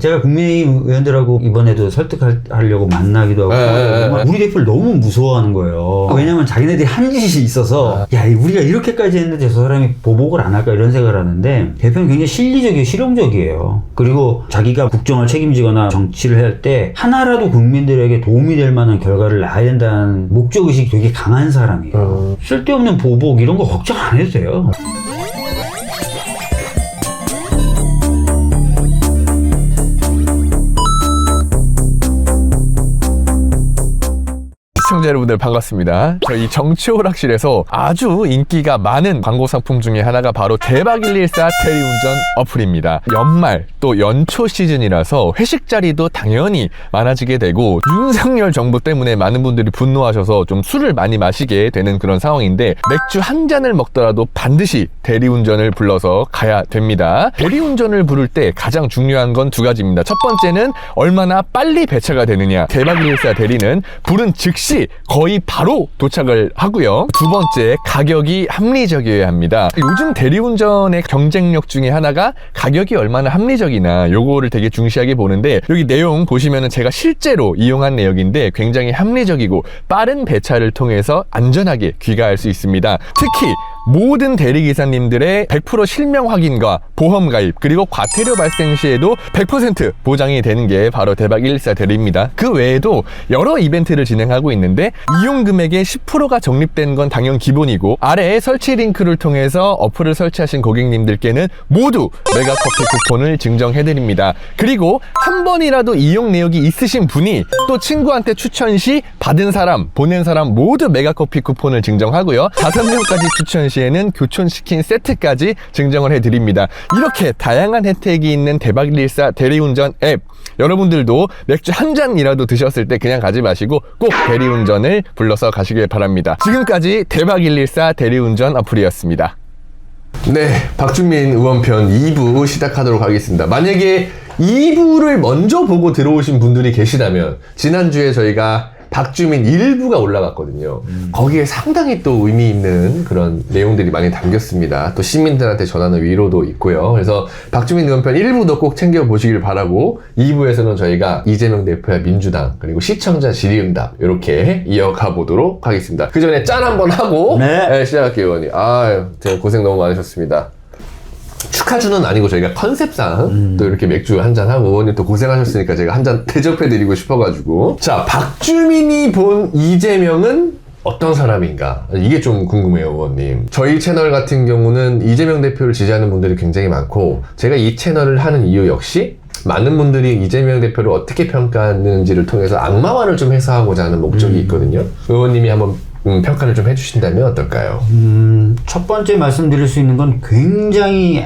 제가 국민의힘 의원들하고 이번에도 설득하려고 만나기도 하고 우리 대표를 너무 무서워하는 거예요. 왜냐면 자기네들이 한 짓이 있어서 야, 우리가 이렇게까지 했는데 저 사람이 보복을 안 할까 이런 생각을 하는데 대표는 굉장히 실리적이고 실용적이에요. 그리고 자기가 국정을 책임지거나 정치를 할 때 하나라도 국민들에게 도움이 될 만한 결과를 낳아야 된다는 목적의식이 되게 강한 사람이에요. 쓸데없는 보복 이런 거 걱정 안 해도 돼요. 시청자 여러분들 반갑습니다. 저희 정치오락실에서 아주 인기가 많은 광고 상품 중에 하나가 바로 대박114 대리운전 어플입니다. 연말 또 연초 시즌이라서 회식 자리도 당연히 많아지게 되고 윤석열 정부 때문에 많은 분들이 분노하셔서 좀 술을 많이 마시게 되는 그런 상황인데 맥주 한 잔을 먹더라도 반드시 대리운전을 불러서 가야 됩니다. 대리운전을 부를 때 가장 중요한 건 두 가지입니다. 첫 번째는 얼마나 빨리 배차가 되느냐. 대박114 대리는 부른 즉시 거의 바로 도착을 하고요. 두 번째, 가격이 합리적이어야 합니다. 요즘 대리운전의 경쟁력 중에 하나가 가격이 얼마나 합리적이나 요거를 되게 중시하게 보는데 여기 내용 보시면은 제가 실제로 이용한 내역인데 굉장히 합리적이고 빠른 배차를 통해서 안전하게 귀가할 수 있습니다. 특히 모든 대리기사님들의 100% 실명 확인과 보험 가입 그리고 과태료 발생 시에도 100% 보장이 되는 게 바로 대박114 대리입니다. 그 외에도 여러 이벤트를 진행하고 있는데 이용 금액의 10%가 적립된 건 당연 기본이고 아래에 설치 링크를 통해서 어플을 설치하신 고객님들께는 모두 메가커피 쿠폰을 증정해드립니다. 그리고 한 번이라도 이용 내역이 있으신 분이 또 친구한테 추천 시 받은 사람, 보낸 사람 모두 메가커피 쿠폰을 증정하고요. 5명까지 추천 시에는 교촌치킨 세트까지 증정을 해드립니다. 이렇게 다양한 혜택이 있는 대박114 대리운전 앱, 여러분들도 맥주 한 잔이라도 드셨을 때 그냥 가지 마시고 꼭 대리운전을 불러서 가시길 바랍니다. 지금까지 대박114 대리운전 어플이었습니다. 네, 박준민 의원편 2부 시작하도록 하겠습니다. 만약에 2부를 먼저 보고 들어오신 분들이 계시다면 지난주에 저희가 박주민 1부가 올라갔거든요. 거기에 상당히 또 의미 있는 그런 내용들이 많이 담겼습니다. 또 시민들한테 전하는 위로도 있고요. 그래서 박주민 의원편 1부도 꼭 챙겨보시길 바라고 2부에서는 저희가 이재명 대표와 민주당 그리고 시청자 질의응답 이렇게 이어가 보도록 하겠습니다. 그 전에 짠 한번 하고 시작할게요, 의원님. 아유, 제가 고생 너무 많으셨습니다. 축하주는 아니고 저희가 컨셉상 또 이렇게 맥주 한잔하고 의원님 또 고생하셨으니까 제가 한잔 대접해드리고 싶어가지고 자, 박주민이 본 이재명은 어떤 사람인가 이게 좀 궁금해요, 의원님. 저희 채널 같은 경우는 이재명 대표를 지지하는 분들이 굉장히 많고 제가 이 채널을 하는 이유 역시 많은 분들이 이재명 대표를 어떻게 평가하는지를 통해서 악마화를 좀 해소하고자 하는 목적이 있거든요. 의원님이 한번 평가를 좀 해주신다면 어떨까요? 첫 번째 말씀드릴 수 있는 건 굉장히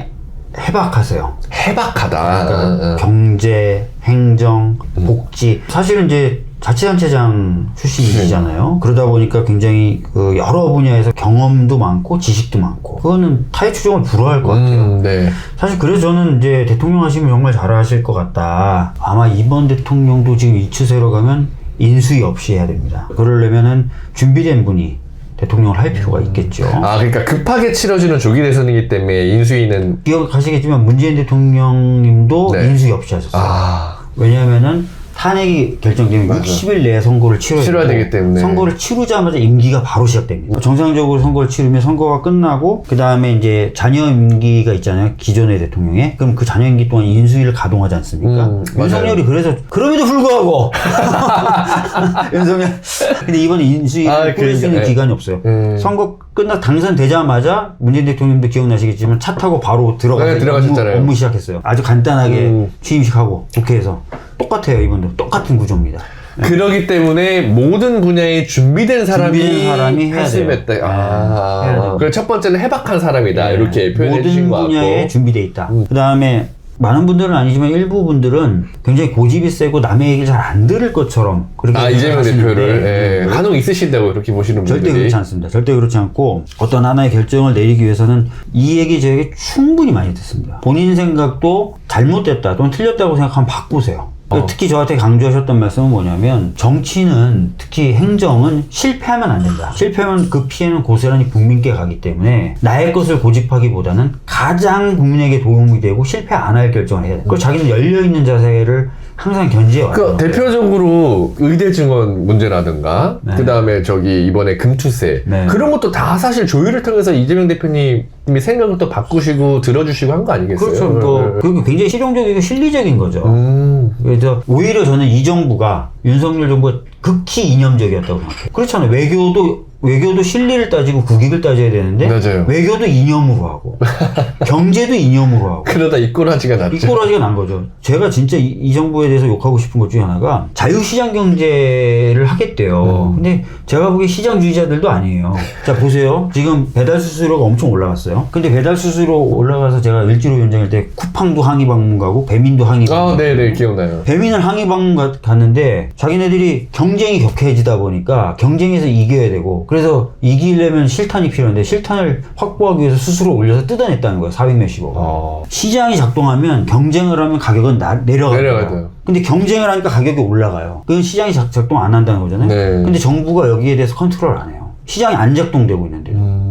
해박하세요. 해박하다. 그러니까 경제, 행정, 복지. 사실은 이제 자치단체장 출신이시잖아요. 그러다 보니까 굉장히 그 여러 분야에서 경험도 많고 지식도 많고 그거는 타의 추종을 불허할 것 같아요. 네. 사실 그래서 저는 이제 대통령 하시면 정말 잘하실 것 같다. 아마 이번 대통령도 지금 이 추세로 가면 인수위 없이 해야 됩니다. 그러려면은 준비된 분이 대통령을 할 필요가 있겠죠. 아, 그러니까 급하게 치러지는 조기 대선이기 때문에 인수위는 기억하시겠지만 문재인 대통령님도 네. 인수위 없이 하셨어요. 왜냐하면은 탄핵이 결정되면 60일 내에 선거를 치러야 되기 때문에 선거를 치르자마자 임기가 바로 시작됩니다. 정상적으로 선거를 치르면 선거가 끝나고 그 다음에 이제 잔여 임기가 있잖아요. 기존의 대통령의. 그럼 그 잔여 임기 동안 인수위를 가동하지 않습니까? 윤석열이 그래서 그럼에도 불구하고 윤석열 근데 이번에 인수위를 꾸릴 수 있는 기간이 없어요. 선거 끝나 당선되자마자 문재인 대통령도 기억나시겠지만 차 타고 바로 들어가서 업무 시작했어요. 아주 간단하게 취임식하고 국회에서 똑같아요. 이번도 똑같은 구조입니다. 그러기 때문에 모든 분야에 준비된 사람이 해야 돼요. 그래서 첫 번째는 해박한 사람이다. 이렇게 표현해 주신 것 같고 모든 분야에 준비돼 있다. 그 다음에 많은 분들은 아니지만 일부 분들은 굉장히 고집이 세고 남의 얘기를 잘 안 들을 것처럼 그렇게 이재명 대표를 간혹 있으신다고 그렇게 보시는 분들이 절대 그렇지 않습니다. 절대 그렇지 않고 어떤 하나의 결정을 내리기 위해서는 이 얘기 저에게 충분히 많이 듣습니다. 본인 생각도 잘못됐다 또는 틀렸다고 생각하면 바꾸세요. 특히 저한테 강조하셨던 말씀은 뭐냐면 정치는 특히 행정은 실패하면 안 된다. 실패하면 그 피해는 고스란히 국민께 가기 때문에 나의 것을 고집하기보다는 가장 국민에게 도움이 되고 실패 안 할 결정을 해야 돼. 그리고 자기는 열려있는 자세를 항상 견지해와요. 그러니까 대표적으로 의대 증원 문제라든가 네. 그다음에 저기 이번에 금투세 네. 그런 것도 다 사실 조율을 통해서 이재명 대표님이 생각을 또 바꾸시고 들어주시고 한 거 아니겠어요? 그렇죠. 뭐 그리고 굉장히 실용적이고 실리적인 거죠. 그래서 오히려 저는 이 정부가 윤석열 정부가 극히 이념적이었다고 생각해요. 그렇잖아요. 외교도 실리를 따지고 국익을 따져야 되는데 맞아요. 외교도 이념으로 하고 경제도 이념으로 하고 그러다 이꼬라지가 났죠. 이꼬라지가 난 거죠. 제가 진짜 이 정부에 대해서 욕하고 싶은 것 중에 하나가 자유시장 경제를 하겠대요. 근데 제가 보기에 시장주의자들도 아니에요. 자 보세요. 지금 배달 수수료가 엄청 올라갔어요. 근데 배달 수수료 올라가서 제가 일지로 위원장일 때 쿠팡도 항의 방문 가고 배민도 항의 방문 네네 기억나요. 배민을 항의 방문 갔는데 자기네들이 경쟁이 격해지다 보니까 경쟁에서 이겨야 되고 그래서 이기려면 실탄이 필요한데 실탄을 확보하기 위해서 수수료 올려서 뜯어냈다는 거예요. 400몇십억. 시장이 작동하면 경쟁을 하면 가격은 내려가요. 근데 경쟁을 하니까 가격이 올라가요. 그건 시장이 작동 안 한다는 거잖아요. 네. 근데 정부가 여기에 대해서 컨트롤 안 해요. 시장이 안 작동되고 있는데요.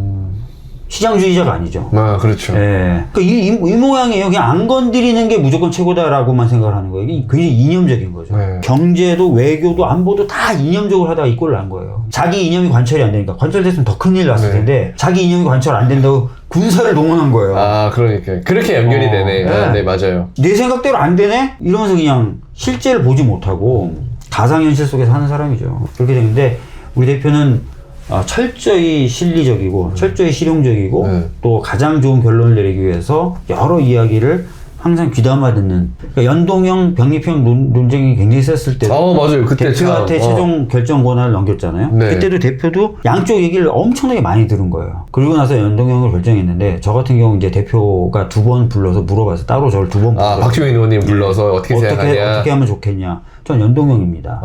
시장주의자가 아니죠. 그렇죠. 예. 그러니까 이 모양이에요. 그냥 안 건드리는 게 무조건 최고다라고만 생각을 하는 거예요. 이게 굉장히 이념적인 거죠. 네. 경제도 외교도 안보도 다 이념적으로 하다가 이 꼴을 난 거예요. 자기 이념이 관철이 안 되니까. 관철됐으면 더 큰일 났을 텐데 자기 이념이 관철 안 된다고 군사를 동원한 거예요. 그러니까 그렇게 연결이 되네. 네. 네, 맞아요. 내 생각대로 안 되네? 이러면서 그냥 실제를 보지 못하고 가상현실 속에서 하는 사람이죠. 그렇게 되는데 우리 대표는 철저히 실리적이고 철저히 실용적이고 또 가장 좋은 결론을 내리기 위해서 여러 이야기를 항상 귀담아 듣는. 그러니까 연동형 병립형 논쟁이 굉장히 셌을 때도 맞아요. 그때 대표한테 최종 결정 권한을 넘겼잖아요. 네. 그때도 대표도 양쪽 얘기를 엄청나게 많이 들은 거예요. 그리고 나서 연동형을 결정했는데 저 같은 경우 이제 대표가 2번 불러서 물어봐서 따로 저를 2번 불러서 박주민 의원님 불러서 어떻게 생각하냐. 어떻게 하면 좋겠냐. 전 연동형입니다.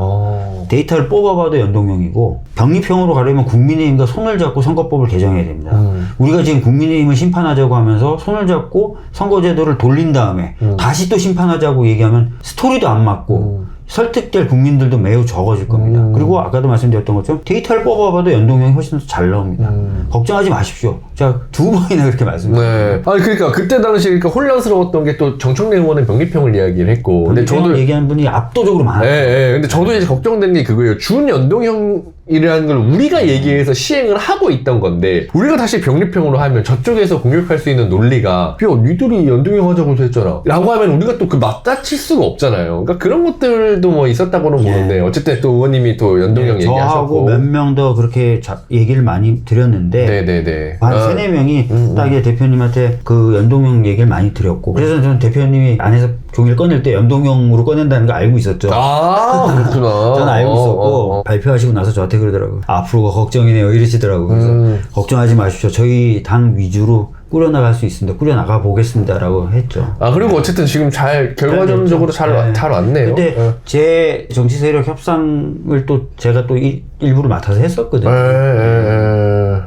데이터를 뽑아봐도 연동형이고 병립형으로 가려면 국민의힘과 손을 잡고 선거법을 개정해야 됩니다. 우리가 지금 국민의힘을 심판하자고 하면서 손을 잡고 선거제도를 돌린 다음에 다시 또 심판하자고 얘기하면 스토리도 안 맞고 설득될 국민들도 매우 적어질 겁니다. 그리고 아까도 말씀드렸던 것처럼 데이터를 뽑아봐도 연동형이 훨씬 더 잘 나옵니다. 걱정하지 마십시오. 제가 2번이나 그렇게 말씀드렸어요. 네. 그러니까 그때 당시 그러니까 혼란스러웠던 게 또 정청래 의원은 병립형을 이야기를 했고, 근데 저도 얘기하는 분이 압도적으로 많아요. 네. 근데 저도 이제 걱정된 게 그거예요. 준연동형이라는 걸 우리가 얘기해서 시행을 하고 있던 건데 우리가 다시 병립형으로 하면 저쪽에서 공격할 수 있는 논리가 야 니들이 연동형 하자고 했잖아 라고 하면 우리가 또 그 맞다칠 수가 없잖아요. 그러니까 그런 것들도 뭐 있었다고는 보는데 어쨌든 또 의원님이 또 연동형 얘기하셨고 저하고 몇 명 더 그렇게 얘기를 많이 드렸는데 네네네. 한 3-4명이 딱 대표님한테 그 연동형 얘기를 많이 드렸고 그래서 저는 대표님이 안에서 종이를 꺼낼 때 연동형으로 꺼낸다는 거 알고 있었죠. 그렇구나. 저는 알고 있었고 발표하시고 나서 저한테 그러더라고요. 앞으로가 걱정이네요 이러시더라고요. 그래서 걱정하지 마십시오. 저희 당 위주로 꾸려나갈 수 있습니다. 꾸려나가 보겠습니다라고 했죠. 그리고 어쨌든 지금 결과적으로 잘 왔네요. 근데 제 정치 세력 협상을 또 제가 또 일부를 맡아서 했었거든요.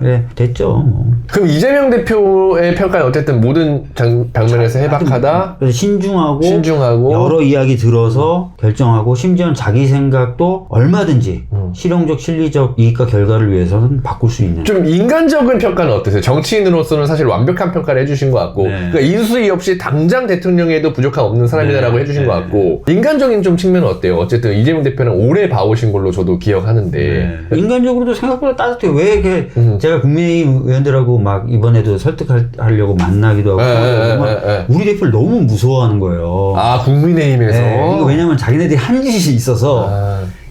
네, 됐죠. 그럼 이재명 대표의 평가는 어쨌든 모든 방면에서 해박하다. 그래서 신중하고 여러 이야기 들어서 결정하고 심지어는 자기 생각도 얼마든지 실용적 실리적 이익과 결과를 위해서는 바꿀 수 있는. 좀 인간적인 평가는 어떠세요? 정치인으로서는 사실 완벽한 평가를 해주신 것 같고 그러니까 인수위 없이 당장 대통령에도 부족함 없는 사람이다라고 해주신 것 같고 인간적인 좀 측면은 어때요? 어쨌든 이재명 대표는 오래 봐오신 걸로 저도 기억하는데 인간적으로도 생각보다 따뜻해요. 왜 이렇게 제가 국민의힘 의원들하고 막 이번에도 설득하려고 만나기도 하고 우리 대표를 너무 무서워하는 거예요. 국민의힘에서? 왜냐면 자기네들이 한 짓이 있어서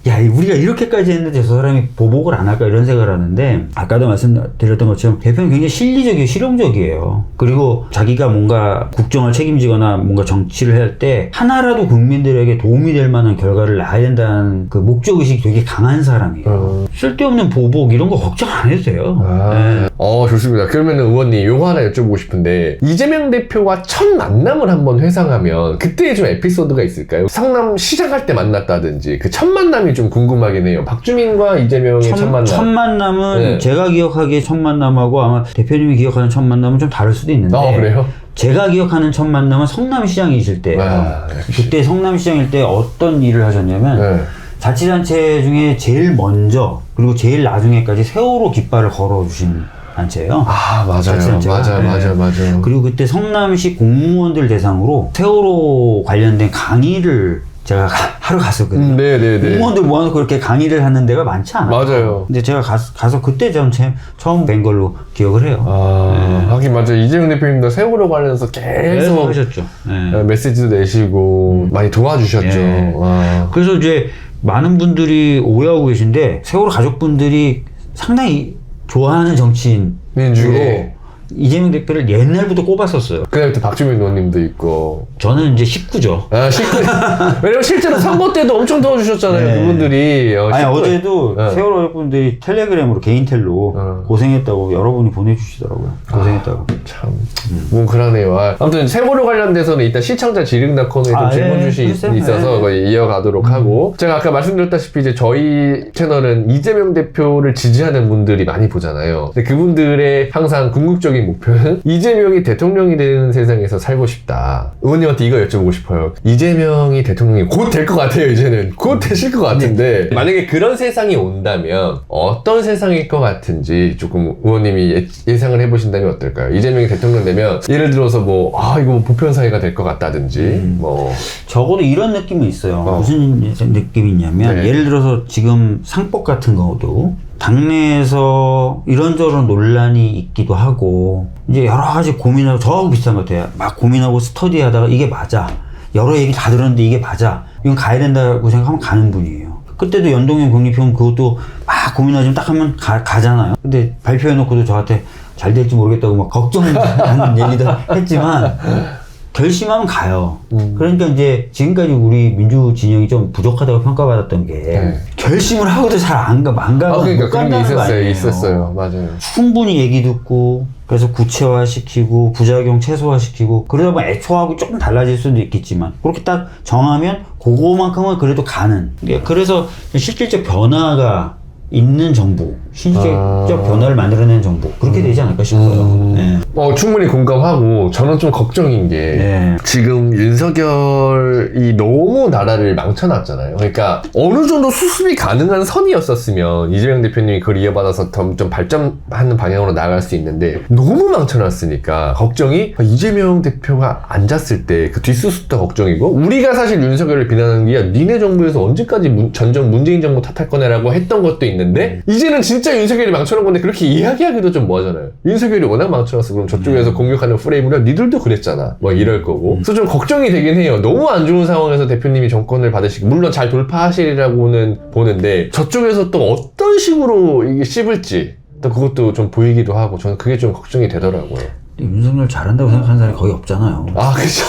야, 우리가 이렇게까지 했는데 저 사람이 보복을 안 할까 이런 생각을 하는데 아까도 말씀드렸던 것처럼 대표는 굉장히 실리적이에요. 실용적이에요. 그리고 자기가 뭔가 국정을 책임지거나 뭔가 정치를 할 때 하나라도 국민들에게 도움이 될 만한 결과를 낳아야 된다는 그 목적의식이 되게 강한 사람이에요. 쓸데없는 보복 이런 거 걱정 안 해도 돼요. 좋습니다. 그러면 의원님 요거 하나 여쭤보고 싶은데 이재명 대표와 첫 만남을 한번 회상하면 그때 좀 에피소드가 있을까요? 성남 시작할 때 만났다든지 그 첫 만남이 좀 궁금하긴 해요. 박주민과 이재명의 첫 만남. 첫 만남은 제가 기억하기에 첫 만남하고 아마 대표님이 기억하는 첫 만남은 좀 다를 수도 있는데 그래요? 제가 기억하는 첫 만남은 성남시장이실 때예요. 그때 성남시장일 때 어떤 일을 하셨냐면 네. 자치단체 중에 제일 먼저 그리고 제일 나중에까지 세월호 깃발을 걸어주신 단체예요. 아, 맞아요. 자치단체가. 맞아요. 그리고 그때 성남시 공무원들 대상으로 세월호 관련된 강의를 제가 하러 갔었거든요. 네네네. 공무원들 모아서 그렇게 강의를 하는 데가 많지 않아요. 맞아요. 근데 제가 가서 그때 전 처음 뵌 걸로 기억을 해요. 하긴 맞아요. 이재명 대표님도 세월호 관련해서 계속 하셨죠. 메시지도 내시고 많이 도와주셨죠. 예. 그래서 이제 많은 분들이 오해하고 계신데 세월호 가족분들이 상당히 좋아하는 정치인 중에 이재명 대표를 옛날부터 꼽았었어요. 그다음에 또 박주민 의원님도 있고. 저는 이제 식구죠. 왜냐면 실제로 선거 때도 엄청 도와주셨잖아요. 네. 그분들이. 아니 어제도 네. 세월호 가족분들이 텔레그램으로 개인텔로 고생했다고 여러분이 보내주시더라고요. 고생했다고. 참 뭉클하네요. 아무튼 세월호 관련돼서는 일단 시청자 질의응답 코너에 좀 질문 주시 있어서 거의 이어가도록 하고, 제가 아까 말씀드렸다시피 이제 저희 채널은 이재명 대표를 지지하는 분들이 많이 보잖아요. 근데 그분들의 항상 궁극적인 목표는 이재명이 대통령이 되는 세상에서 살고 싶다. 의원님한테 이거 여쭤보고 싶어요. 이재명이 대통령이 곧 될 것 같아요. 이제는 곧 되실 것 같은데 만약에 그런 세상이 온다면 어떤 세상일 것 같은지 조금 의원님이 예상을 해보신다면 어떨까요? 이재명이 대통령 되면 예를 들어서 뭐 이거 보편사회가 될 것 같다든지 뭐 적어도 이런 느낌은 있어요. 무슨 느낌이 있냐면 예를 들어서 지금 상법 같은 것도 당내에서 이런저런 논란이 있기도 하고 이제 여러 가지 고민하고 저하고 비슷한 것 같아요. 막 고민하고 스터디하다가 이게 맞아. 여러 얘기 다 들었는데 이게 맞아. 이건 가야 된다고 생각하면 가는 분이에요. 그때도 연동형 병리표는 그것도 막 고민하지만 딱 하면 가잖아요. 근데 발표해놓고도 저한테 잘 될지 모르겠다고 막 걱정하는 얘기도 했지만 결심하면 가요. 그러니까 이제 지금까지 우리 민주 진영이 좀 부족하다고 평가받았던 게 결심을 하고도 잘 안 가고 그러니까 그런 게 있었어요. 맞아요. 충분히 얘기 듣고 그래서 구체화시키고 부작용 최소화시키고 그러다 보면 애초하고 조금 달라질 수도 있겠지만 그렇게 딱 정하면 그거만큼은 그래도 가는. 그래서 실질적 변화가 있는 정부, 실질적 변화를 만들어내는 정부 그렇게 되지 않을까 싶어요. 네. 충분히 공감하고 저는 좀 걱정인 게 지금 윤석열이 너무 나라를 망쳐놨잖아요. 그러니까 어느 정도 수습이 가능한 선이었었으면 이재명 대표님이 그걸 이어받아서 좀 발전하는 방향으로 나아갈 수 있는데 너무 망쳐놨으니까 걱정이 이재명 대표가 앉았을 때 그 뒷수습도 걱정이고, 우리가 사실 윤석열을 비난하는 게 니네 정부에서 언제까지 문재인 정부 탓할 거냐라고 했던 것도 있는데 이제는 진짜 윤석열이 망쳐놓은 건데 그렇게 이야기하기도 좀 뭐하잖아요. 윤석열이 워낙 망쳐놨어. 그럼 저쪽에서 공격하는 프레임으로 니들도 그랬잖아. 뭐 이럴 거고. 그래서 좀 걱정이 되긴 해요. 너무 안 좋은 상황에서 대표님이 정권을 받으시고 물론 잘 돌파하시리라고는 보는데 저쪽에서 또 어떤 식으로 이게 씹을지 또 그것도 좀 보이기도 하고 저는 그게 좀 걱정이 되더라고요. 윤석열 잘한다고 생각하는 사람이 거의 없잖아요. 그렇죠.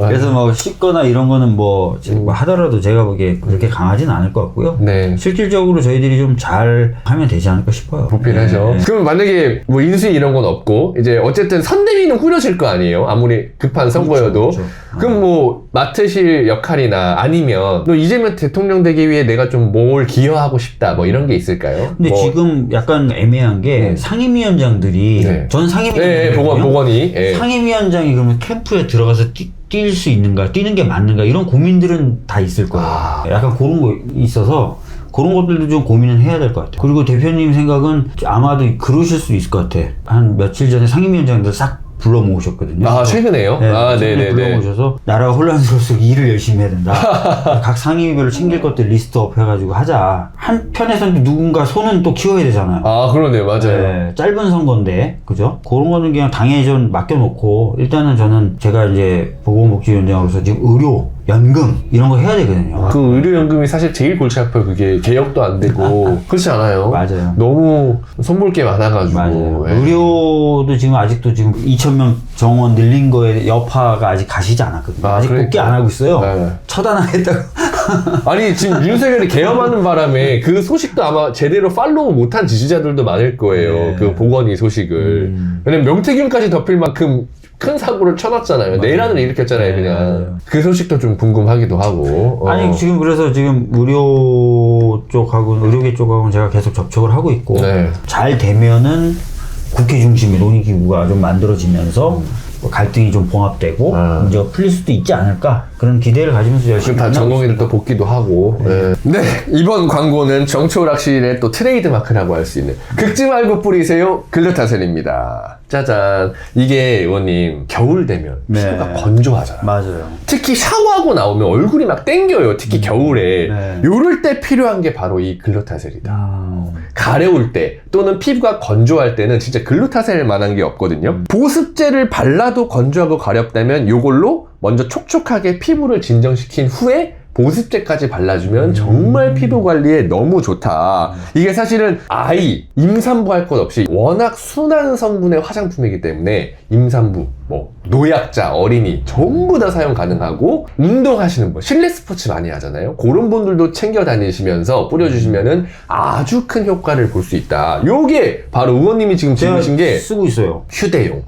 그래서 뭐 씹거나 이런 거는 뭐 하더라도 제가 보기에 그렇게 강하진 않을 것 같고요. 네. 실질적으로 저희들이 좀 잘 하면 되지 않을까 싶어요. 보필하죠. 그럼 만약에 뭐 인수위 이런 건 없고 이제 어쨌든 선대위는 꾸려질 거 아니에요? 아무리 급한 선거여도. 그렇죠. 그럼 뭐 맡으실 역할이나 아니면 너 이재명 대통령 되기 위해 내가 좀 뭘 기여하고 싶다 뭐 이런 게 있을까요? 근데 지금 약간 애매한 게 상임위원장들이 전 상임위원장 보건이 상임위원장이 그러면 캠프에 들어가서 뛸 수 있는가, 뛰는 게 맞는가 이런 고민들은 다 있을 거예요. 약간 그런 거 있어서 그런 것들도 좀 고민을 해야 될 것 같아요. 그리고 대표님 생각은 아마도 그러실 수 있을 것 같아. 한 며칠 전에 상임위원장들 싹 불러 모으셨거든요. 최근에요? 네네. 불러 모으셔서 나라가 혼란스러울수록 일을 열심히 해야 된다. 각 상임위별로 챙길 것들 리스트업 해가지고 하자. 한편에서는 누군가 손은 또 키워야 되잖아요. 그러네요. 맞아요. 짧은 선거인데, 그죠? 그런 거는 그냥 당에 좀 맡겨놓고, 일단은 저는 제가 이제 보건복지위원장으로서 지금 의료, 연금, 이런 거 해야 되거든요. 그 의료연금이 사실 제일 골치 아파요. 그게 개혁도 안 되고. 그렇지 않아요? 맞아요. 너무 손볼 게 많아가지고. 맞아요. 의료도 지금 아직도 지금 2,000명 정원 늘린 거에 여파가 아직 가시지 않았거든요. 아직 복귀 안 하고 있어요. 처단하겠다고. 아니, 지금 윤석열이 개엄하는 바람에 그 소식도 아마 제대로 팔로우 못한 지지자들도 많을 거예요. 그 보건의 소식을. 왜냐면 명태균까지 덮일 만큼 큰 사고를 쳐놨잖아요. 내란을 일으켰잖아요, 그냥. 그 소식도 좀 궁금하기도 하고. 아니, 지금 그래서 지금 의료계 쪽하고는 제가 계속 접촉을 하고 있고, 잘 되면은 국회 중심의 논의기구가 좀 만들어지면서 뭐 갈등이 좀 봉합되고 문제가 풀릴 수도 있지 않을까 그런 기대를 가지면서 열심히 다 전공의들 또 복귀도 하고. 네. 이번 광고는 정치오락실의 또 트레이드 마크라고 할 수 있는 긁지 말고 뿌리세요 글루타셀입니다. 짜잔. 이게 의원님 겨울 되면 피부가 건조하잖아. 맞아요. 특히 샤워하고 나오면 얼굴이 막 땡겨요. 특히 겨울에. 요럴 때 필요한 게 바로 이 글루타셀이다. 가려울 때 또는 피부가 건조할 때는 진짜 글루타셀 만한 게 없거든요. 보습제를 발라도 건조하고 가렵다면 요걸로 먼저 촉촉하게 피부를 진정시킨 후에 보습제까지 발라주면 정말 피부 관리에 너무 좋다. 이게 사실은 아이, 임산부 할 것 없이 워낙 순한 성분의 화장품이기 때문에 임산부, 뭐 노약자, 어린이 전부 다 사용 가능하고 운동하시는 분, 실내 스포츠 많이 하잖아요. 그런 분들도 챙겨 다니시면서 뿌려주시면은 아주 큰 효과를 볼 수 있다. 요게 바로 의원님이 지금 지으신 게 쓰고 있어요. 휴대용.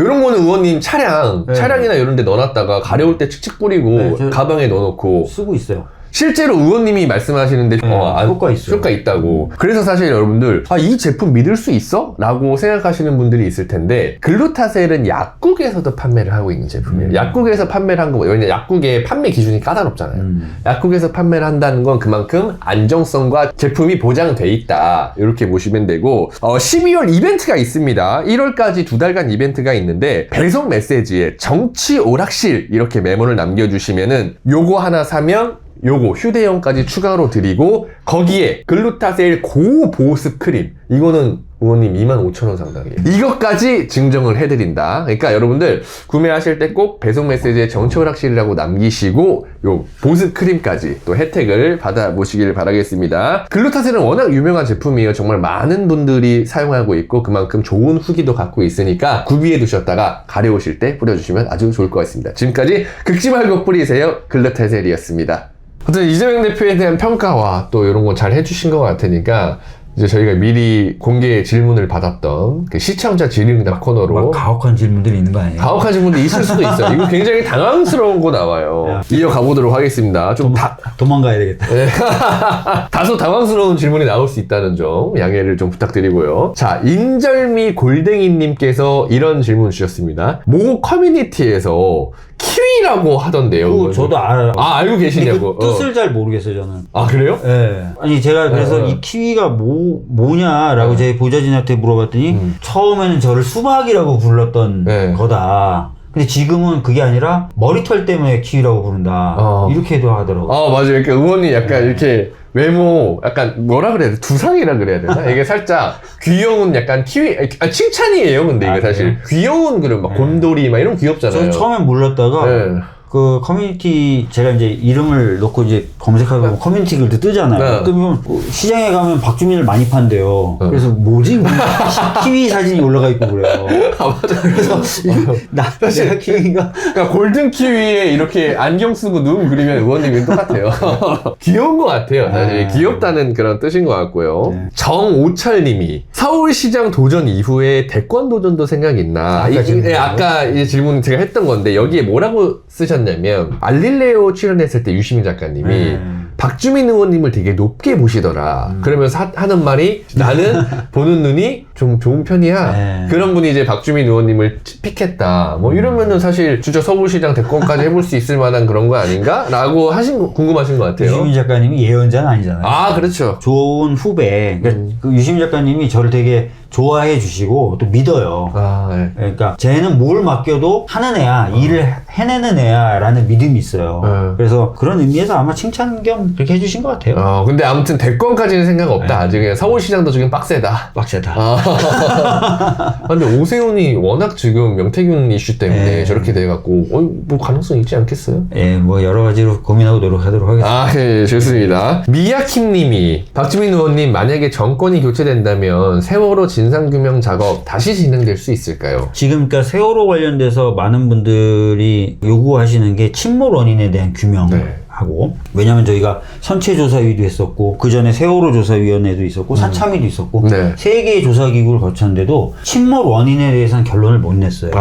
이런 거는 의원님 차량이나 이런 데 넣어놨다가 가려울 때 칙칙 뿌리고 가방에 넣어놓고 쓰고 있어요. 실제로 의원님이 말씀하시는데 효과 있어요. 효과 있다고. 그래서 사실 여러분들 이 제품 믿을 수 있어? 라고 생각하시는 분들이 있을 텐데 글루타셀은 약국에서도 판매를 하고 있는 제품이에요. 약국에서 판매를 한 거, 왜냐면 약국의 판매 기준이 까다롭잖아요. 약국에서 판매를 한다는 건 그만큼 안정성과 제품이 보장돼 있다. 이렇게 보시면 되고 12월 이벤트가 있습니다. 1월까지 2달간 이벤트가 있는데 배송 메시지에 정치 오락실 이렇게 메모를 남겨주시면은 요거 하나 사면 요거 휴대용까지 추가로 드리고 거기에 글루타셀 고보습 크림 이거는 의원님 25,000원 상당이에요. 이것까지 증정을 해드린다. 그러니까 여러분들 구매하실 때 꼭 배송 메시지에 정치오락실이라고 남기시고 요 보습 크림까지 또 혜택을 받아보시길 바라겠습니다. 글루타셀은 워낙 유명한 제품이에요. 정말 많은 분들이 사용하고 있고 그만큼 좋은 후기도 갖고 있으니까 구비해 두셨다가 가려우실 때 뿌려주시면 아주 좋을 것 같습니다. 지금까지 긁지 말고 뿌리세요 글루타셀이었습니다. 어쨌든 이재명 대표에 대한 평가와 또 이런 거 잘 해주신 것 같으니까 이제 저희가 미리 공개 질문을 받았던 그 시청자 질의응답 코너로 가혹한 질문들이 있는 거 아니에요? 가혹한 질문도 있을 수도 있어요. 이거 굉장히 당황스러운 거 나와요. 이어가 보도록 하겠습니다. 좀 도망가야 되겠다. 다소 당황스러운 질문이 나올 수 있다는 점 양해를 좀 부탁드리고요. 자, 인절미 골댕이님께서 이런 질문 주셨습니다. 모 커뮤니티에서 키위라고 하던데요. 저도 알아요. 알고 계시냐고. 그 뜻을 잘 모르겠어요, 저는. 아, 그래요? 네. 아니, 제가 그래서 이 키위가 뭐냐라고 제 보좌진한테 물어봤더니 처음에는 저를 수박이라고 불렀던 거다. 근데 지금은 그게 아니라 머리털 때문에 키위라고 부른다. 이렇게도 하더라고요. 맞아요. 그러니까 의원이 약간 이렇게 외모, 약간 뭐라 그래야 돼? 두상이라 그래야 되나? 이게 살짝 귀여운 약간 키위, 칭찬이에요. 근데 이게 사실. 귀여운 그런 막 곰돌이 막 이런 귀엽잖아요. 저 처음엔 몰랐다가 그 커뮤니티 제가 이제 이름을 넣고 이제 검색하고 커뮤니티 글도 뜨잖아요. 그러면 시장에 가면 박주민을 많이 판대요. 그래서 뭐지? 키위 사진이 올라가 있고 그래요. 맞아. 그래서 사실 키위가 그러니까 골든 키위에 이렇게 안경 쓰고 눈 그리면 의원님이 똑같아요. 귀여운 것 같아요. 사실 귀엽다는 그런 뜻인 것 같고요. 정오철님이 서울시장 도전 이후에 대권 도전도 생각 있나? 아까 이 질문 제가 했던 건데 여기에 뭐라고 쓰셨냐면 알릴레오 출연했을 때 유시민 작가님이 박주민 의원님을 되게 높게 보시더라. 그러면서 하는 말이 나는 보는 눈이 좀 좋은 편이야. 그런 분이 이제 박주민 의원님을 픽했다. 뭐 이러면은 사실 진짜 서울시장 대권까지 해볼 수 있을 만한 그런 거 아닌가? 라고 궁금하신 것 같아요. 유시민 작가님이 예언자는 아니잖아요. 그렇죠. 좋은 후배. 그러니까 그 유시민 작가님이 저를 되게 좋아해 주시고 또 믿어요. 그러니까 쟤는 뭘 맡겨도 하는 애야. 일을 해내는 애야 라는 믿음이 있어요. 그래서 그런 의미에서 아마 칭찬 겸 그렇게 해주신 것 같아요. 근데 아무튼 대권까지는 생각 없다. 아직 그냥 서울시장도 지금 빡세다. 근데 오세훈이 워낙 지금 명태균 이슈 때문에 저렇게 돼갖고 뭐 가능성 있지 않겠어요? 뭐 여러 가지로 고민하고 노력하도록 하겠습니다. 좋습니다. 미야킴님이 박주민 의원님 만약에 정권이 교체된다면 세월호 진상규명 작업 다시 진행될 수 있을까요? 지금 그러니까 세월호 관련돼서 많은 분들이 요구하시는 게 침몰 원인에 대한 규명을 하고, 왜냐면 저희가 선체조사위도 했었고 그 전에 세월호 조사위원회도 있었고 사참위도 있었고 세 개의 조사기구를 거쳤는데도 침몰 원인에 대해서는 결론을 못 냈어요.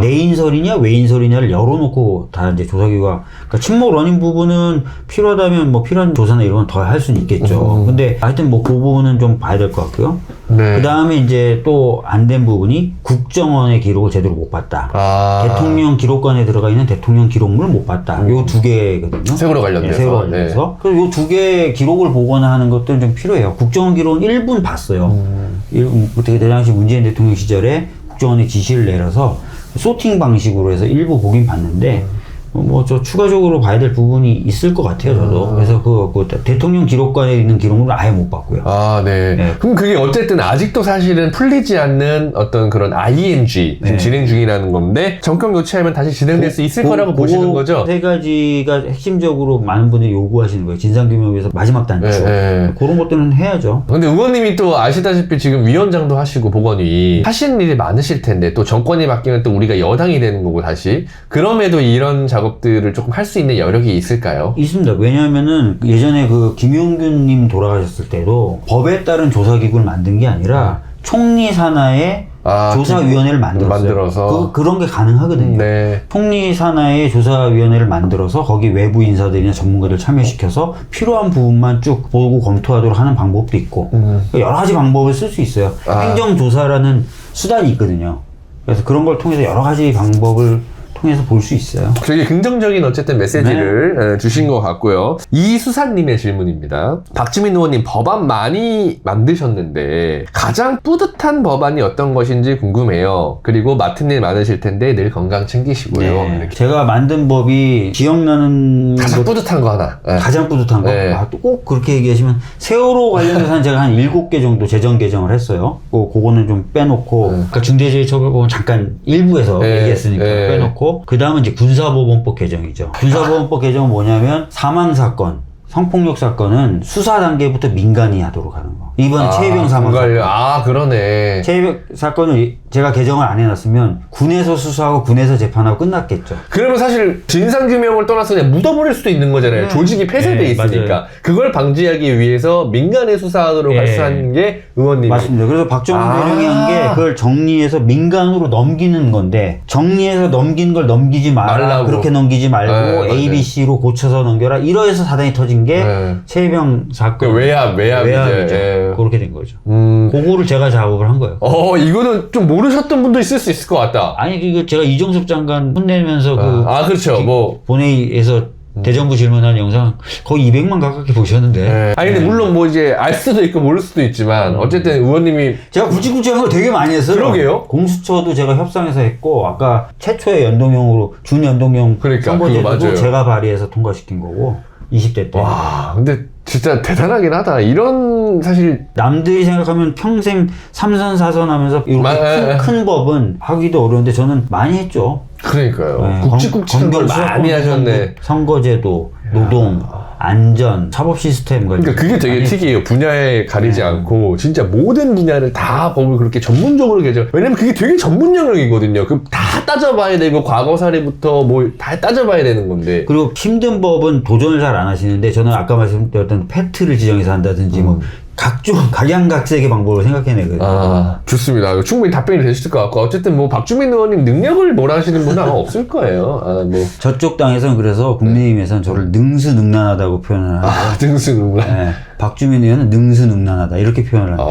내인설이냐 외인설이냐를 열어놓고 다 이제 조사기구가, 그러니까 침몰 원인 부분은 필요하다면 뭐 필요한 조사나 이런 건 더 할 수는 있겠죠. 근데 하여튼 뭐 그 부분은 좀 봐야 될 것 같고요. 네. 그 다음에 이제 또 안 된 부분이 국정원의 기록을 제대로 못 봤다. 대통령 기록관에 들어가 있는 대통령 기록물을 못 봤다. 요 두 개거든요. 세월호 관련돼서. 세월호 관련돼서. 그래서 요 두 개의 기록을 보거나 하는 것들은 좀 필요해요. 국정원 기록은 1분 봤어요. 그때 당시 문재인 대통령 시절에 국정원이 지시를 내려서 소팅 방식으로 해서 일부 보긴 봤는데 뭐 저 추가적으로 봐야 될 부분이 있을 것 같아요, 저도. 그래서 그 대통령 기록관에 있는 기록물을 아예 못 봤고요. 네. 네. 그럼 그게 어쨌든 아직도 사실은 풀리지 않는 어떤 그런 ING 지금 진행 중이라는 건데 정권 교체하면 다시 진행될 수 있을 거라고 보시는 거죠? 세 가지가 핵심적으로 많은 분들이 요구하시는 거예요. 진상규명을 위해서 마지막 단추. 그런 것들은 해야죠. 근데 의원님이 또 아시다시피 지금 위원장도 하시고 보건위 하시는 일이 많으실 텐데 또 정권이 바뀌면 또 우리가 여당이 되는 거고 다시 그럼에도 이런 작업들을 조금 할 수 있는 여력이 있을까요? 있습니다. 왜냐하면은 예전에 그 김용균님 돌아가셨을 때도 법에 따른 조사기구를 만든 게 아니라 총리 산하의 조사위원회를 만들어서 그런 게 가능하거든요. 네. 총리 산하의 조사위원회를 만들어서 거기 외부 인사들이나 전문가들 참여시켜서 필요한 부분만 쭉 보고 검토하도록 하는 방법도 있고 여러 가지 방법을 쓸 수 있어요. 행정조사라는 수단이 있거든요. 그래서 그런 걸 통해서 여러 가지 방법을 통해서 볼 수 있어요. 되게 긍정적인 어쨌든 메시지를 주신 것 같고요. 이수사님의 질문입니다. 박주민 의원님 법안 많이 만드셨는데 가장 뿌듯한 법안이 어떤 것인지 궁금해요. 그리고 맡은 일 많으실 텐데 늘 건강 챙기시고요. 이렇게. 제가 만든 법이 기억나는 가장 뿌듯한 거 하나. 가장 뿌듯한 거. 또 꼭 그렇게 얘기하시면 세월호 관련해서는 제가 한 7개 정도 재정 개정을 했어요. 그거는 좀 빼놓고 그러니까 중대재해처벌법은 잠깐 일부에서 얘기했으니까 빼놓고 그 다음은 이제 군사법원법 개정이죠. 군사법원법 개정은 뭐냐면 사망사건, 성폭력 사건은 수사 단계부터 민간이 하도록 하는 거. 이번 최혜병 사망 사건. 그러네. 최혜병 사건을 제가 개정을 안 해놨으면 군에서 수사하고 군에서 재판하고 끝났겠죠. 그러면 사실 진상규명을 떠나서 그냥 묻어버릴 수도 있는 거잖아요. 조직이 폐쇄돼 있으니까. 맞아요. 그걸 방지하기 위해서 민간의 수사로 발사한 게 의원님이. 맞습니다. 그래서 박정훈 대령이 한 게 그걸 정리해서 민간으로 넘기는 건데 정리해서 넘긴 걸 넘기지 말라고. 그렇게 넘기지 말고 A, B, C로 고쳐서 넘겨라. 이러해서 사단이 터진 게 최혜병 사건. 외압이죠. 그렇게 된 거죠. 그거를 제가 작업을 한 거예요. 이거는 좀 모르셨던 분도 있을 수 있을 것 같다. 아니, 이거 제가 이종섭 장관 혼내면서 그렇죠. 본회의에서 대정부 질문한 영상 거의 200만 가깝게 보셨는데. 아니, 근데 물론 뭐 이제 알 수도 있고 모를 수도 있지만 어쨌든 의원님이. 제가 굵직굵직한 거 되게 많이 했어요. 그러게요. 공수처도 제가 협상해서 했고, 아까 최초의 연동형으로, 준연동형 선거제도도 제가 발의해서 통과시킨 거고, 20대 때. 와, 근데 진짜 대단하긴 하다. 이런 사실 남들이 생각하면 평생 3선 4선 하면서 이렇게 큰 법은 하기도 어려운데 저는 많이 했죠. 그러니까요. 굵직굵직한 걸 많이 하셨네. 선거제도, 노동, 안전, 사법 시스템. 그러니까 그게 되게 특이해요. 분야에 가리지 않고 진짜 모든 분야를 다 법을 그렇게 전문적으로 개정. 왜냐면 그게 되게 전문 영역이거든요. 그럼 다 따져봐야 되고 과거 사례부터 뭐 다 따져봐야 되는 건데. 그리고 힘든 법은 도전을 잘 안 하시는데 저는 아까 말씀드렸던 팩트를 지정해서 한다든지 뭐 각종 각양각색의 방법을 생각해내거든요. 좋습니다. 충분히 답변이 되실 것 같고 어쨌든 뭐 박주민 의원님 능력을 뭐라 하시는 분은 아마 없을 거예요. 저쪽 당에서는 그래서 국민의힘에서는 저를 능수능란하다고 표현을 하고 능수능란. 박주민 의원은 능수능란하다 이렇게 표현을 합니다.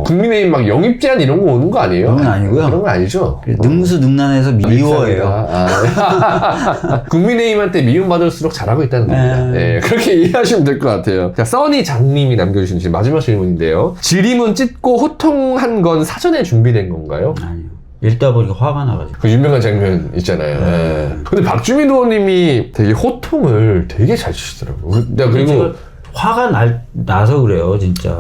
국민의힘 막 영입 제안 이런 거 오는 거 아니에요? 그런 건 아니고요. 그런 건 아니죠. 능수능란해서 미워해요. 국민의힘한테 미움받을수록 잘하고 있다는 겁니다. 그렇게 이해하시면 될 것 같아요. 자, 써니 장님이 남겨주신 지금 마지막 질문인데요. 질의문 찢고 호통한 건 사전에 준비된 건가요? 아니요. 읽다 보니까 화가 나가지고. 그 유명한 장면 있잖아요. 근데 박주민 의원님이 되게 호통을 되게 잘 치시더라고요. 그리고 화가 나서 그래요, 진짜.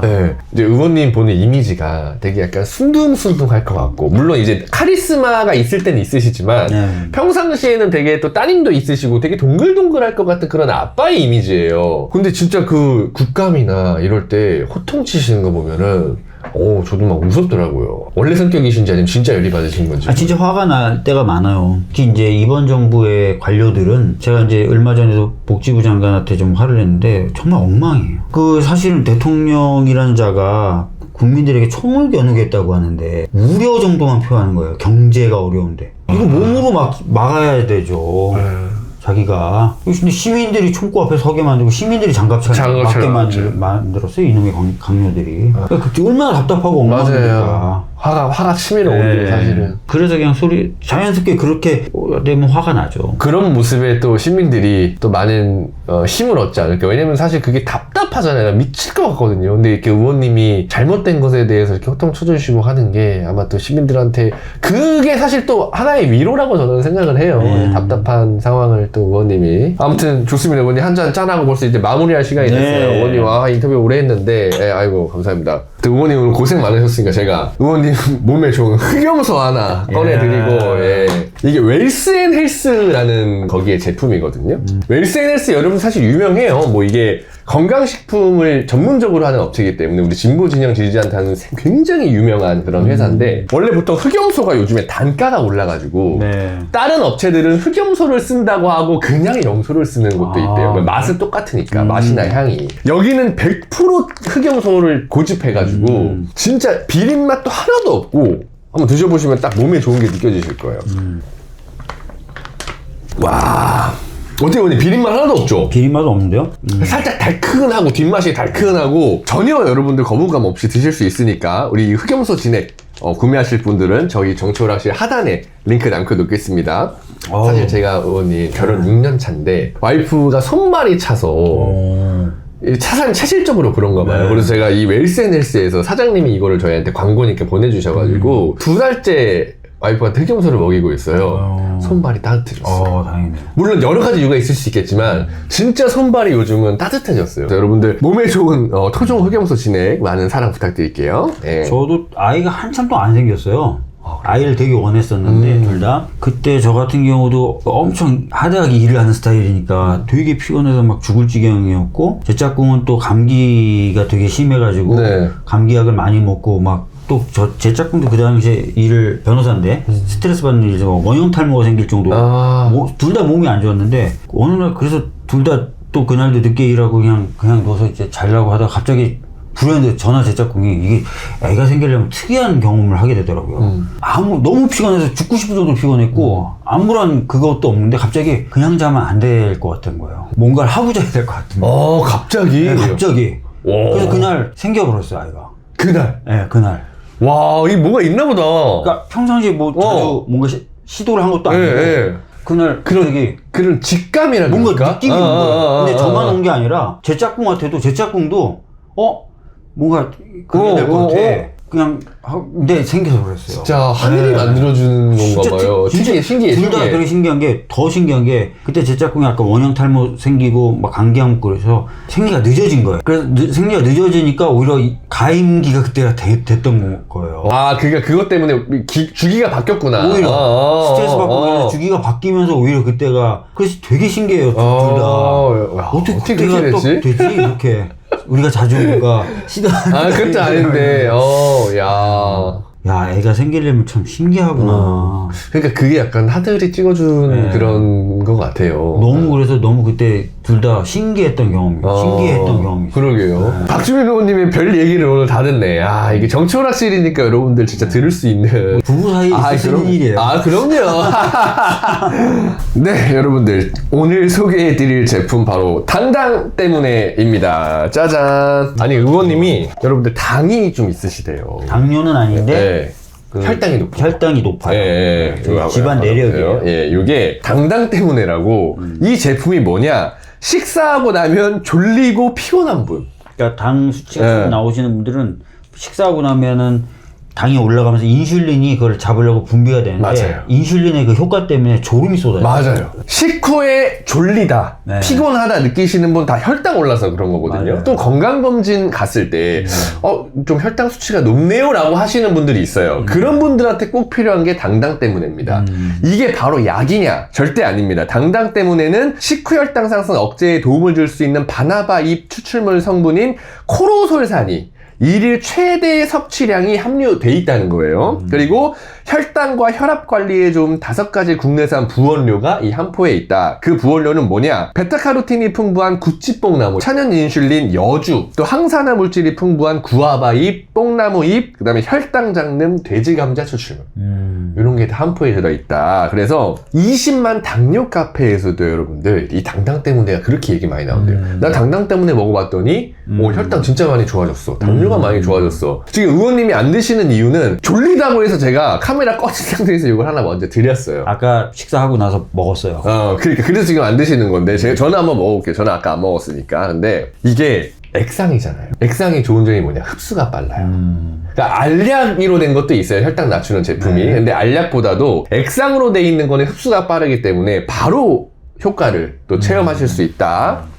이제 의원님 보는 이미지가 되게 약간 순둥순둥할 것 같고, 물론 이제 카리스마가 있을 때는 있으시지만, 평상시에는 되게 또 따님도 있으시고 되게 동글동글할 것 같은 그런 아빠의 이미지예요. 근데 진짜 그 국감이나 이럴 때 호통 치시는 거 보면은, 저도 막 무섭더라고요. 원래 성격이신지 아니면 진짜 열이 받으신 건지. 진짜 화가 날 때가 많아요. 특히 이제 이번 정부의 관료들은 제가 이제 얼마 전에도 복지부 장관한테 좀 화를 냈는데 정말 엉망이에요. 사실은 대통령이라는 자가 국민들에게 총을 겨누겠다고 하는데 우려 정도만 표하는 거예요. 경제가 어려운데. 이거 몸으로 막아야 되죠. 자기가. 근데 시민들이 총구 앞에 서게 만들고 시민들이 장갑차를 맞게 만들었어요. 이놈의 강요들이. 그러니까 그때 얼마나 답답하고 엉망이니까. 화가 치밀어 오르고 사실은. 그래서 그냥 자연스럽게 그렇게 되면 화가 나죠. 그런 모습에 또 시민들이 또 많은 힘을 얻지 않을까. 왜냐면 사실 그게 답답하잖아요. 미칠 것 같거든요. 근데 이렇게 의원님이 잘못된 것에 대해서 이렇게 호통 쳐주시고 하는 게 아마 또 시민들한테 그게 사실 또 하나의 위로라고 저는 생각을 해요. 답답한 상황을 또 의원님이. 아무튼 좋습니다. 의원님 한 잔 짠하고 벌써 이제 마무리할 시간이 됐어요. 의원님 인터뷰 오래 했는데 아이고 감사합니다. 또 의원님 오늘 고생 많으셨으니까 제가 의원님 몸에 좋은 흑염소 하나 꺼내드리고 이게 웰스앤헬스라는 거기에 제품이거든요. 웰스앤헬스 여러분 사실 유명해요. 뭐 이게 건강식품을 전문적으로 하는 업체이기 때문에 우리 진보진영 지지자한테는 굉장히 유명한 그런 회사인데 원래 보통 흑염소가 요즘에 단가가 올라가지고 다른 업체들은 흑염소를 쓴다고 하고 그냥 염소를 쓰는 것도 있대요. 맛은 똑같으니까 맛이나 향이. 여기는 100% 흑염소를 고집해가지고 진짜 비린 맛도 하나도 없고 한번 드셔보시면 딱 몸에 좋은 게 느껴지실 거예요. 와 어때요? 비린맛 하나도 없죠? 비린맛은 없는데요? 살짝 달큰하고 뒷맛이 달큰하고 전혀 여러분들 거부감 없이 드실 수 있으니까 우리 흑염소 진액 구매하실 분들은 저희 정치오락실 하단에 링크 남겨놓겠습니다. 사실 제가 의원님 결혼 6년 차인데 와이프가 손발이 차서 차상 체질적으로 그런가 봐요. 그래서 제가 이 웰스앤헬스에서 사장님이 이거를 저희한테 광고니까 보내주셔가지고 2달째 와이프한테 흑염소를 먹이고 있어요. 손발이 따뜻해졌어요. 다행이네요. 물론 여러 가지 이유가 있을 수 있겠지만 진짜 손발이 요즘은 따뜻해졌어요. 여러분들 몸에 좋은 토종 흑염소 진액 많은 사랑 부탁드릴게요. 저도 아이가 한참 동안 안 생겼어요. 아이를 되게 원했었는데 둘 다. 그때 저 같은 경우도 엄청 하드하게 일을 하는 스타일이니까 되게 피곤해서 막 죽을 지경이었고 제 짝꿍은 또 감기가 되게 심해가지고 감기약을 많이 먹고 막 또 제 짝꿍도 그 당시에 일을 변호사인데 스트레스 받는 일이 원형 탈모가 생길 정도로 둘 다 몸이 안 좋았는데 어느 날 그래서 둘 다 또 그날도 늦게 일하고 그냥 누워서 이제 자려고 하다가 갑자기 불현듯 전화 제 짝꿍이 이게 애가 생기려면 특이한 경험을 하게 되더라고요. 너무 피곤해서 죽고 싶을 정도로 피곤했고 아무런 그것도 없는데 갑자기 그냥 자면 안 될 것 같은 거예요. 뭔가를 하고 자야 될 것 같은 거예요. 갑자기? 네, 갑자기. 그래서 그날 생겨버렸어요, 아이가. 그날? 네, 그날. 와, 이게 뭐가 있나 보다. 그러니까 평상시에 뭐 자주 뭔가 시도를 한 것도 아니고 그날 그런 직감이라는 뭔가 느낌이 온 거예요. 근데 저만 온 게 아니라 제 짝꿍한테도 제 짝꿍도 뭔가 그게 될 것 같아. 그냥 근데 생겨서 그랬어요. 진짜 하늘이 만들어주는 건가 봐요. 신기해. 둘 다 되게 신기한 게 더 신기한 게 그때 제 짝꿍이 아까 원형 탈모 생기고 막 감기약 먹고 그래서 생리가 늦어진 거예요. 그래서 생리가 늦어지니까 오히려 가임기가 그때가 됐던 거예요. 그러니까 그것 때문에 주기가 바뀌었구나. 오히려 스트레스 받고 주기가 바뀌면서 오히려 그때가 그래서 되게 신기해요. 둘 다. 어떻게 그때가 또 되지? 이렇게. 우리가 자주 시도하는 그것도 아닌데 야 애가 생기려면 참 신기하구나. 그러니까 그게 약간 하늘이 찍어준 그런 것 같아요. 그래서 너무 그때 둘 다 신기했던 경험이. 그러게요. 박주민 의원님의 별 얘기를 오늘 다 듣네. 이게 정치오락실이니까 여러분들 진짜 들을 수 있는 부부 사이에 있는 일이에요. 그럼요. 네, 여러분들 오늘 소개해드릴 제품 바로 당당 때문에입니다. 짜잔. 아니 의원님이 여러분들 당이 좀 있으시대요. 당뇨는 아닌데 혈당이 높아요. 집안 내력이에요. 이게 당당 때문에라고 이 제품이 뭐냐? 식사하고 나면 졸리고 피곤한 분. 그러니까 당 수치가 나오시는 분들은 식사하고 나면은 당이 올라가면서 인슐린이 그걸 잡으려고 분비가 되는데 인슐린의 그 효과 때문에 졸음이 쏟아져요. 맞아요. 식후에 졸리다, 피곤하다 느끼시는 분 다 혈당 올라서 그런 거거든요. 또 건강검진 갔을 때 좀 혈당 수치가 높네요 라고 하시는 분들이 있어요. 그런 분들한테 꼭 필요한 게 당당 때문에입니다. 이게 바로 약이냐? 절대 아닙니다. 당당 때문에는 식후 혈당 상승 억제에 도움을 줄 수 있는 바나바 잎 추출물 성분인 코로솔산이 일일 최대 섭취량이 함유돼 있다는 거예요. 그리고 혈당과 혈압 관리에 좋은 5가지 국내산 부원료가 이 한 포에 있다. 그 부원료는 뭐냐? 베타카로틴이 풍부한 구찌뽕나무, 천연 인슐린, 여주, 또 항산화 물질이 풍부한 구아바잎, 뽕나무잎, 그 다음에 혈당 장름, 돼지 감자 추출물. 이런 게 다 한 포에 들어있다. 그래서 20만 당뇨 카페에서도 여러분들 이 당당 때문에 내가 그렇게 얘기 많이 나온대요. 나 당당 때문에 먹어봤더니 혈당 진짜 많이 좋아졌어. 당뇨가 많이 좋아졌어. 지금 의원님이 안 드시는 이유는 졸리다고 해서 제가 카메라 꺼진 상태에서 이걸 하나 먼저 드렸어요. 아까 식사하고 나서 먹었어요. 그러니까 그래서 지금 안 드시는 건데 저는 한번 먹어볼게요. 저는 아까 안 먹었으니까. 근데 이게 액상이잖아요. 액상이 좋은 점이 뭐냐? 흡수가 빨라요. 그러니까 알약으로 된 것도 있어요. 혈당 낮추는 제품이. 근데 알약보다도 액상으로 돼 있는 거는 흡수가 빠르기 때문에 바로 효과를 또 체험하실 수 있다.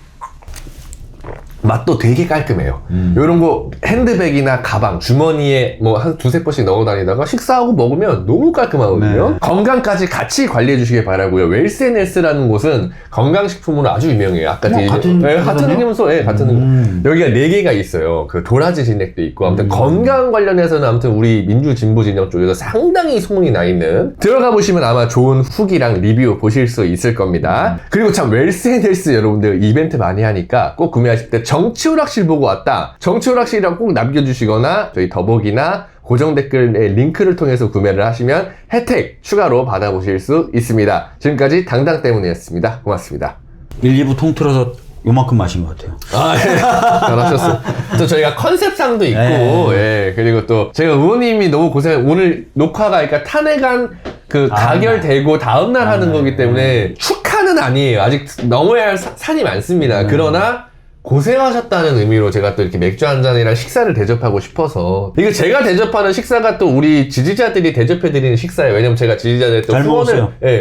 맛도 되게 깔끔해요. 요런 거 핸드백이나 가방, 주머니에 뭐 한 2-3번씩 넣어 다니다가 식사하고 먹으면 너무 깔끔하거든요. 네. 건강까지 같이 관리해 주시길 바라고요. 웰스앤헬스라는 곳은 건강식품으로 아주 유명해요. 아까 같은 같은 흥념소, 같은 여기가 4개가 있어요. 그 도라지 진액도 있고 아무튼 건강 관련해서는 아무튼 우리 민주 진보 진영 쪽에서 상당히 소문이 나 있는 들어가 보시면 아마 좋은 후기랑 리뷰 보실 수 있을 겁니다. 그리고 참 웰스앤헬스 여러분들 이벤트 많이 하니까 꼭 구매하실 때 정치오락실 보고 왔다. 정치오락실이라고 꼭 남겨주시거나 저희 더보기나 고정 댓글의 링크를 통해서 구매를 하시면 혜택 추가로 받아보실 수 있습니다. 지금까지 당당 때문이었습니다. 고맙습니다. 1, 2부 통틀어서 요만큼 마신 것 같아요. 잘하셨어요. 또 저희가 컨셉상도 있고, 그리고 또 제가 의원님이 너무 오늘 녹화가 그러니까 탄핵안 가결되고 다음날 하는 거기 때문에 축하는 아니에요. 아직 넘어야 할 산이 많습니다. 그러나 고생하셨다는 의미로 제가 또 이렇게 맥주 한 잔이랑 식사를 대접하고 싶어서 이거 제가 대접하는 식사가 또 우리 지지자들이 대접해드리는 식사예요. 왜냐면 제가 지지자들 또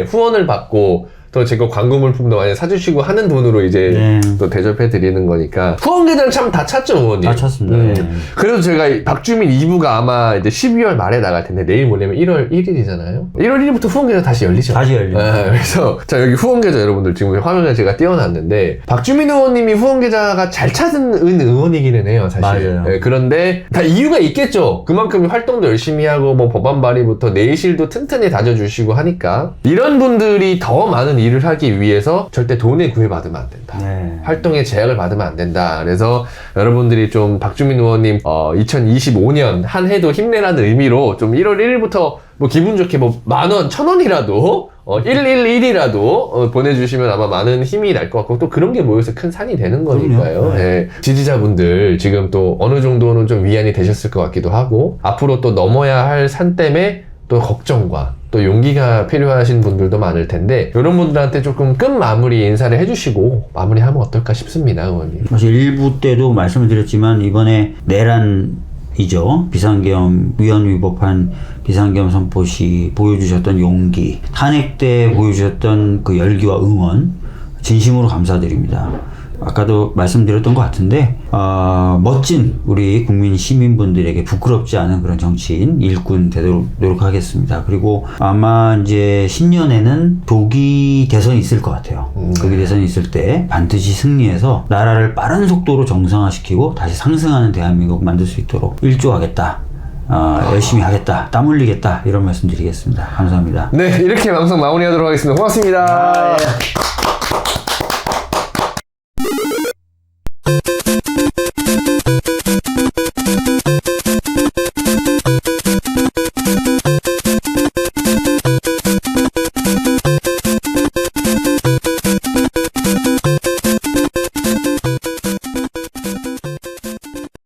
후원을 받고 또 제거 광고 물품도 많이 사주시고 하는 돈으로 이제 또 대접해드리는 거니까 후원 계좌는 참 다 찼죠, 의원님? 다 찼습니다. 그래서 제가 박주민 2부가 아마 이제 12월 말에 나갈 텐데 내일 모레면 1월 1일이잖아요. 1월 1일부터 후원 계좌 다시 열리죠. 다시 열리죠. 그래서 자 여기 후원 계좌 여러분들 지금 화면에 제가 띄워놨는데 박주민 의원님이 후원 계좌가 잘 찾은 의원이기는 해요, 사실. 맞아요. 그런데 다 이유가 있겠죠. 그만큼 활동도 열심히 하고 뭐 법안 발의부터 내실도 튼튼히 다져주시고 하니까 이런 분들이 더 많은 일을 하기 위해서 절대 돈에 구애받으면 안 된다. 활동에 제약을 받으면 안 된다. 그래서 여러분들이 좀 박주민 의원님 2025년 한 해도 힘내라는 의미로 좀 1월 1일부터 뭐 기분 좋게 뭐 10,000원, 1,000원이라도 111이라도 보내주시면 아마 많은 힘이 날 것 같고 또 그런 게 모여서 큰 산이 되는 거니까요. 지지자분들 지금 또 어느 정도는 좀 위안이 되셨을 것 같기도 하고 앞으로 또 넘어야 할 산 때문에 또 걱정과 또 용기가 필요하신 분들도 많을 텐데 이런 분들한테 조금 끝 마무리 인사를 해주시고 마무리하면 어떨까 싶습니다, 의원님. 사실 1부 때도 말씀을 드렸지만 이번에 내란이죠. 비상계엄 위헌 위법한 비상계엄 선포 시 보여주셨던 용기, 탄핵 때 보여주셨던 그 열기와 응원 진심으로 감사드립니다. 아까도 말씀드렸던 것 같은데 멋진 우리 국민 시민분들에게 부끄럽지 않은 그런 정치인 일꾼 되도록 노력하겠습니다. 그리고 아마 이제 신년에는 조기 대선이 있을 것 같아요. 조기 대선이 있을 때 반드시 승리해서 나라를 빠른 속도로 정상화시키고 다시 상승하는 대한민국 만들 수 있도록 일조하겠다. 열심히 하겠다. 땀 흘리겠다. 이런 말씀 드리겠습니다. 감사합니다. 네, 이렇게 방송 마무리하도록 하겠습니다. 고맙습니다.